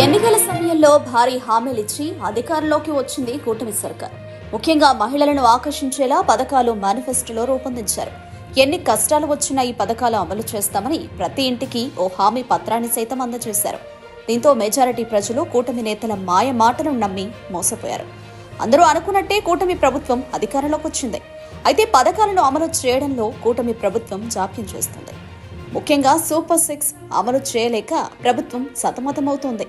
ఎన్నికల సమయంలో భారీ హామీలిచ్చి అధికారంలోకి వచ్చింది కూటమి సర్కార్. ముఖ్యంగా మహిళలను ఆకర్షించేలా పథకాలు మేనిఫెస్టోలో రూపొందించారు. ఎన్ని కష్టాలు వచ్చినా ఈ పథకాలు అమలు చేస్తామని ప్రతి ఇంటికి ఓ హామీ పత్రాన్ని సైతం అందజేశారు. దీంతో మెజారిటీ ప్రజలు కూటమి నేతల మాయ మాటలను నమ్మి మోసపోయారు. అందరూ అనుకున్నట్టే కూటమి ప్రభుత్వం అధికారంలోకి వచ్చింది. అయితే పథకాలను అమలు చేయడంలో కూటమి ప్రభుత్వం జాప్యం చేస్తుంది. ముఖ్యంగా సూపర్ 6 అమలు చేయలేక ప్రభుత్వం సతమతమవుతోంది.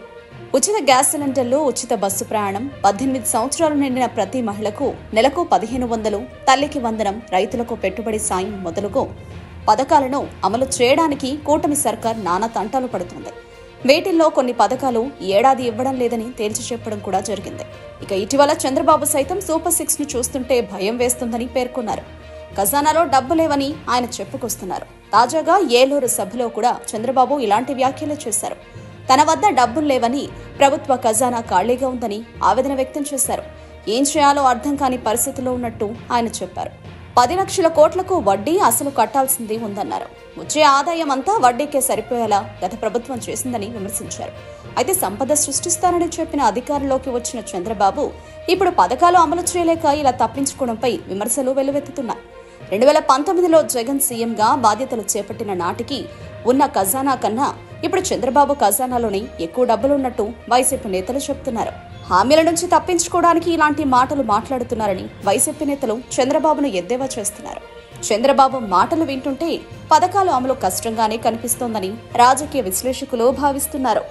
ఉచిత గ్యాస్ సిలిండర్లు, ఉచిత బస్సు ప్రయాణం, 18 సంవత్సరాలు నిండిన ప్రతి మహిళకు నెలకు 1500, తల్లికి వందనం, రైతులకు పెట్టుబడి సాయం మొదలుగు పథకాలను అమలు చేయడానికి కూటమి సర్కార్ నానా తంటాలు పడుతోంది. వీటిల్లో కొన్ని పథకాలు ఏడాది ఇవ్వడం లేదని తేల్చి చెప్పడం కూడా జరిగింది. ఇక ఇటీవల చంద్రబాబు సైతం సూపర్ 6 ను చూస్తుంటే భయం వేస్తుందని పేర్కొన్నారు. ఖజానాలో డబ్బు లేవని ఆయన చెప్పుకొస్తున్నారు. తాజాగా ఏలూరు సభలో కూడా చంద్రబాబు ఇలాంటి వ్యాఖ్యలు చేశారు. తన వద్ద డబ్బులు లేవని, ప్రభుత్వ ఖజానా ఖాళీగా ఉందని ఆవేదన వ్యక్తం చేశారు. ఏం చేయాలో అర్థం కాని పరిస్థితిలో ఉన్నట్టు ఆయన చెప్పారు. 10 లక్షల కోట్లకు వడ్డీ అసలు కట్టాల్సింది ఉందన్నారు. వచ్చే ఆదాయం అంతా వడ్డీకే సరిపోయేలా గత ప్రభుత్వం చేసిందని విమర్శించారు. అయితే సంపద సృష్టిస్తానని చెప్పిన అధికారంలోకి వచ్చిన చంద్రబాబు ఇప్పుడు పథకాలు అమలు చేయలేక ఇలా తప్పించుకోవడంపై విమర్శలు వెల్లువెత్తుతున్నాయి. 2019లో జగన్ సీఎంగా బాధ్యతలు చేపట్టిన నాటికి ఉన్న ఖజానా కన్నా ఇప్పుడు చంద్రబాబు ఖజానాలోనే ఎక్కువ డబ్బులున్నట్టు వైసీపీ నేతలు చెబుతున్నారు. హామీల నుంచి తప్పించుకోవడానికి ఇలాంటి మాటలు మాట్లాడుతున్నారని వైసీపీ నేతలు చంద్రబాబును ఎద్దేవా చేస్తున్నారు. చంద్రబాబు మాటలు వింటుంటే పథకాలు అమలు కష్టంగానే కనిపిస్తోందని రాజకీయ విశ్లేషకులు భావిస్తున్నారు.